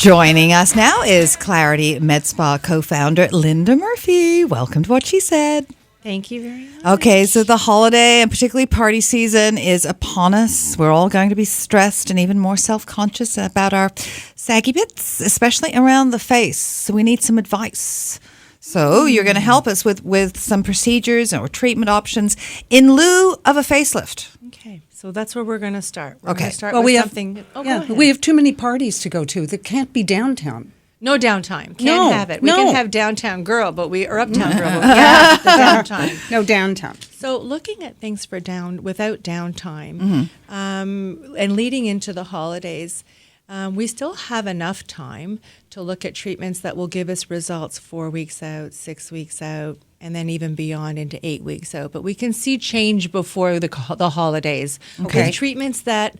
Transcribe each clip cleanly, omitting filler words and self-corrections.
Joining us now is Clarity Med Spa co-founder Linda Murphy. Welcome to What She Said. Thank you very much. Okay, so the holiday and particularly party season is upon us. We're all going to be stressed and even more self-conscious about our saggy bits, especially around the face. So we need some advice. So you're going to help us with some procedures or treatment options in lieu of a facelift. Okay, so that's where we're going to start. We're Okay. going to start Well, with we have- something. Go Yeah, ahead. we have too many parties to go to. That can't be downtown. No downtime. Can't No, have it. We no. can have downtown girl, but we are uptown girl. But we can't have the downtime. No downtown. So looking at things for without downtime, and leading into the holidays, we still have enough time to look at treatments that will give us results 4 weeks out, 6 weeks out, and then even beyond into 8 weeks out. But we can see change before the holidays Okay. with treatments that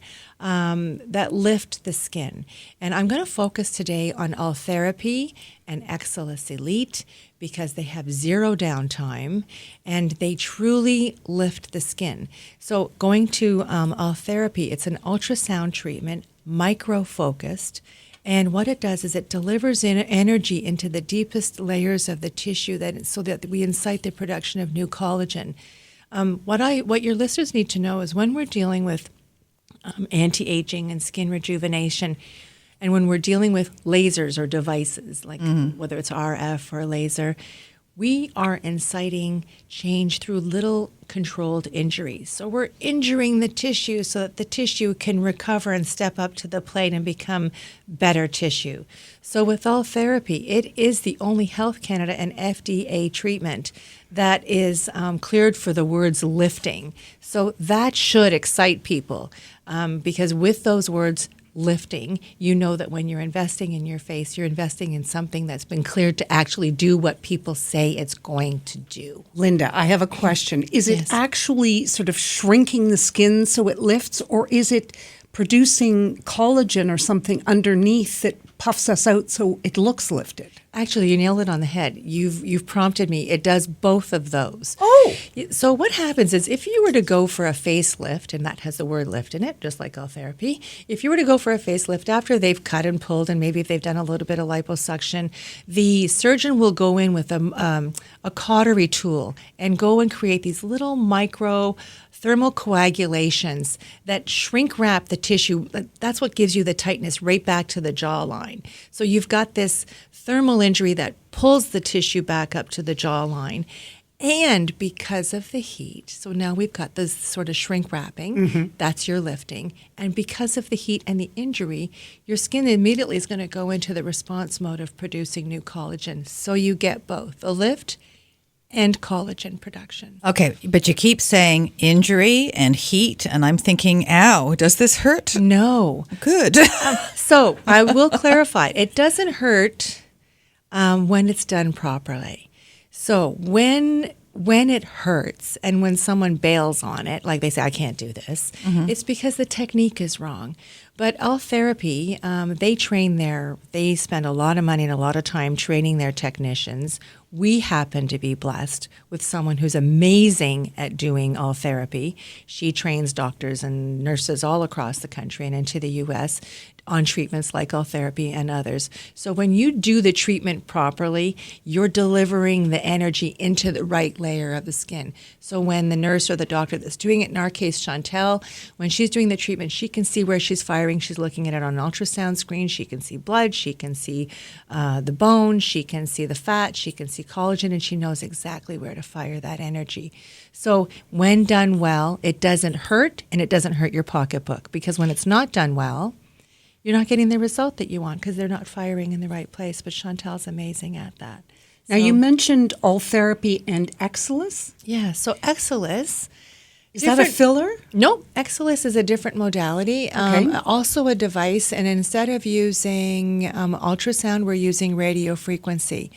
lift the skin. And I'm going to focus today on Ultherapy and Exilis Elite because they have zero downtime and they truly lift the skin. So going to Ultherapy, it's an ultrasound treatment, micro-focused. And what it does is it delivers energy into the deepest layers of the tissue so that we incite the production of new collagen. What your listeners need to know is when we're dealing with anti-aging and skin rejuvenation, and when we're dealing with lasers or devices, like whether it's RF or laser, we are inciting change through little controlled injuries. So we're injuring the tissue so that the tissue can recover and step up to the plate and become better tissue. So with Ultherapy, it is the only Health Canada and FDA treatment that is cleared for the words lifting. So that should excite people because with those words, lifting, you know that when you're investing in your face, you're investing in something that's been cleared to actually do what people say it's going to do. Linda, I have a question. Is it Yes. actually sort of shrinking the skin so it lifts, or is it producing collagen or something underneath that puffs us out so it looks lifted? Actually, you nailed it on the head. You've prompted me. It does both of those. Oh. So what happens is if you were to go for a facelift, and that has the word lift in it, just like Ultherapy, if you were to go for a facelift after they've cut and pulled and maybe if they've done a little bit of liposuction, the surgeon will go in with a cautery tool and go and create these little micro thermal coagulations that shrink wrap the tissue. That's what gives you the tightness right back to the jawline. So you've got this thermal injury that pulls the tissue back up to the jawline. And because of the heat, so now we've got this sort of shrink wrapping, that's your lifting. And because of the heat and the injury, your skin immediately is going to go into the response mode of producing new collagen. So you get both a lift and collagen production. Okay, but you keep saying injury and heat, and I'm thinking, ow, does this hurt? No. Good. So I will clarify. It doesn't hurt when it's done properly. So when it hurts and when someone bails on it, like they say, I can't do this, it's because the technique is wrong. But Ultherapy, they spend a lot of money and a lot of time training their technicians. We happen to be blessed with someone who's amazing at doing Ultherapy. She trains doctors and nurses all across the country and into the U.S. on treatments like Ultherapy and others. So when you do the treatment properly, you're delivering the energy into the right layer of the skin. So when the nurse or the doctor that's doing it, in our case, Chantel, when she's doing the treatment, she can see where she's firing. She's looking at it on an ultrasound screen. She can see blood. She can see the bone. She can see the fat. She can see collagen, and she knows exactly where to fire that energy. So when done well, it doesn't hurt, and it doesn't hurt your pocketbook, because when it's not done well, you're not getting the result that you want because they're not firing in the right place. But Chantel's amazing at that. Now, you mentioned Ultherapy and Exilis. Yeah, so Exilis. Is that a filler? No, Exilis is a different modality, Okay. also a device. And instead of using ultrasound, we're using radio frequency.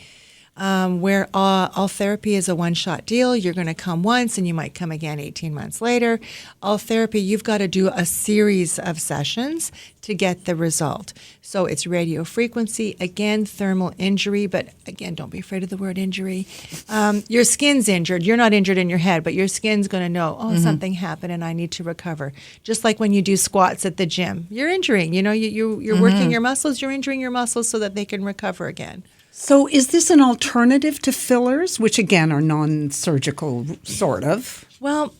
where all therapy is a one-shot deal. You're going to come once and you might come again 18 months later. All therapy, you've got to do a series of sessions to get the result. So it's radio frequency, again, thermal injury, but again, don't be afraid of the word injury. Your skin's injured. You're not injured in your head, but your skin's going to know, something happened and I need to recover. Just like when you do squats at the gym, you're injuring. You're working your muscles, you're injuring your muscles so that they can recover again. So is this an alternative to fillers, which again are non-surgical, sort of? Well,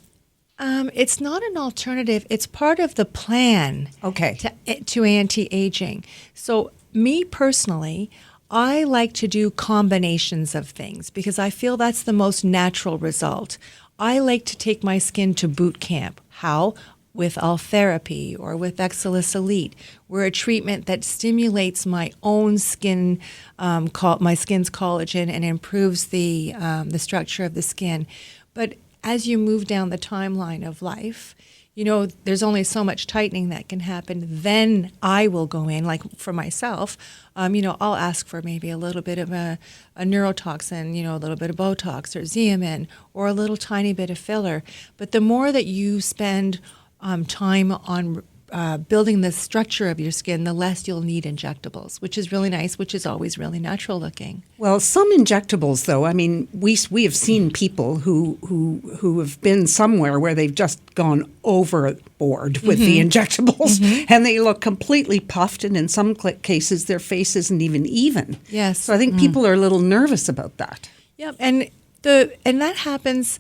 it's not an alternative. It's part of the plan to anti-aging. So me personally, I like to do combinations of things because I feel that's the most natural result. I like to take my skin to boot camp. How? With all therapy or with Exilis Elite. We're a treatment that stimulates my own skin, my skin's collagen, and improves the structure of the skin. But as you move down the timeline of life, there's only so much tightening that can happen. Then I will go in, like for myself, I'll ask for maybe a little bit of a neurotoxin, a little bit of Botox or Xeomin or a little tiny bit of filler. But the more that you spend time on building the structure of your skin, the less you'll need injectables, which is really nice, which is always really natural looking. Well, some injectables, though, I mean, we have seen people who have been somewhere where they've just gone overboard with the injectables, and they look completely puffed, and in some cases their face isn't even. Yes. So I think people are a little nervous about that. Yep, and that happens.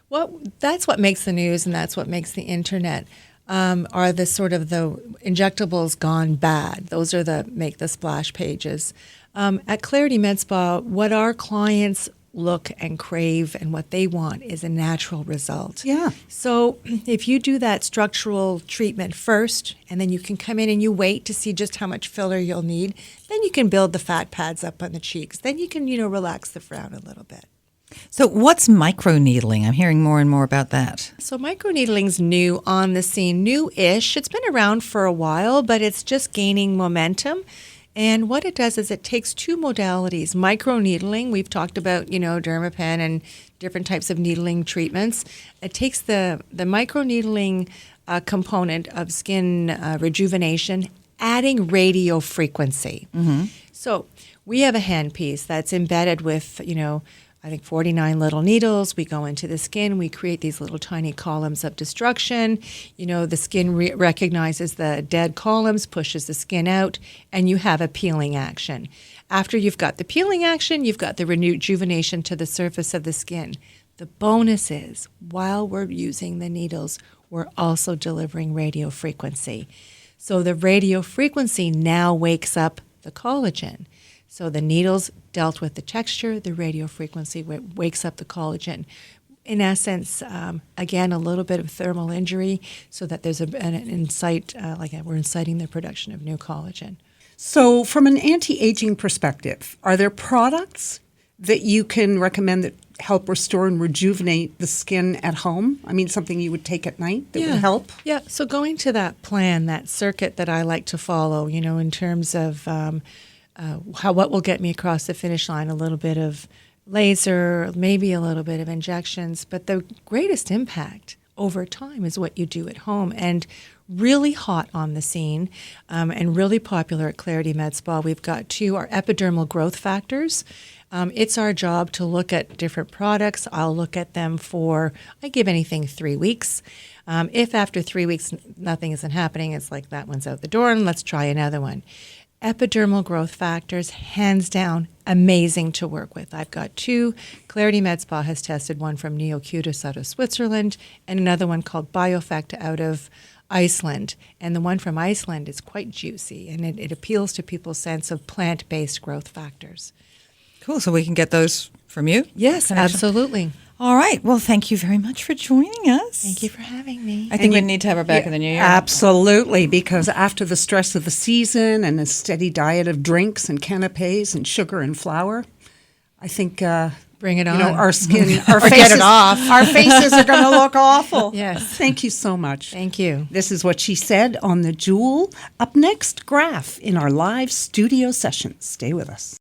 Well, that's what makes the news, and that's what makes the internet. Are the sort of the injectables gone bad? Those are make the splash pages. At Clarity Med Spa, what our clients look and crave and what they want is a natural result. Yeah. So if you do that structural treatment first, and then you can come in and you wait to see just how much filler you'll need, then you can build the fat pads up on the cheeks. Then you can, relax the frown a little bit. So what's microneedling? I'm hearing more and more about that. So microneedling's new on the scene, new-ish. It's been around for a while, but it's just gaining momentum. And what it does is it takes two modalities. Microneedling, we've talked about, Dermapen and different types of needling treatments. It takes the microneedling component of skin rejuvenation, adding radio frequency. So we have a handpiece that's embedded with, I think 49 little needles. We go into the skin. We create these little tiny columns of destruction. The skin recognizes the dead columns, pushes the skin out, and you have a peeling action. After you've got the peeling action, you've got the rejuvenation to the surface of the skin. The bonus is, while we're using the needles, we're also delivering radio frequency. So the radio frequency now wakes up the collagen. So the needles dealt with the texture, the radio frequency wakes up the collagen. In essence, again, a little bit of thermal injury so that there's an incite, we're inciting the production of new collagen. So from an anti-aging perspective, are there products that you can recommend that help restore and rejuvenate the skin at home? I mean, something you would take at night that would help? Yeah, so going to that plan, that circuit that I like to follow, in terms of what will get me across the finish line, a little bit of laser, maybe a little bit of injections, but the greatest impact over time is what you do at home. And really hot on the scene and really popular at Clarity Med Spa, we've got our epidermal growth factors. It's our job to look at different products. I'll look at them I give anything 3 weeks. If after 3 weeks nothing isn't happening, it's like that one's out the door and let's try another one. Epidermal growth factors, hands down, amazing to work with. I've got 2. Clarity Med Spa has tested one from Neocutis out of Switzerland and another one called Biofect out of Iceland. And the one from Iceland is quite juicy and it appeals to people's sense of plant-based growth factors. Cool. So we can get those from you? Yes, Connection. Absolutely. All right. Well, thank you very much for joining us. Thank you for having me. I think we need to have her back in the new year. Absolutely, because after the stress of the season and a steady diet of drinks and canapes and sugar and flour, I think bring it on. Our skin, our faces, get it off. Our faces are going to look awful. Yes. Thank you so much. Thank you. This is what she said on The Jewel. Up next, Graph in our live studio session. Stay with us.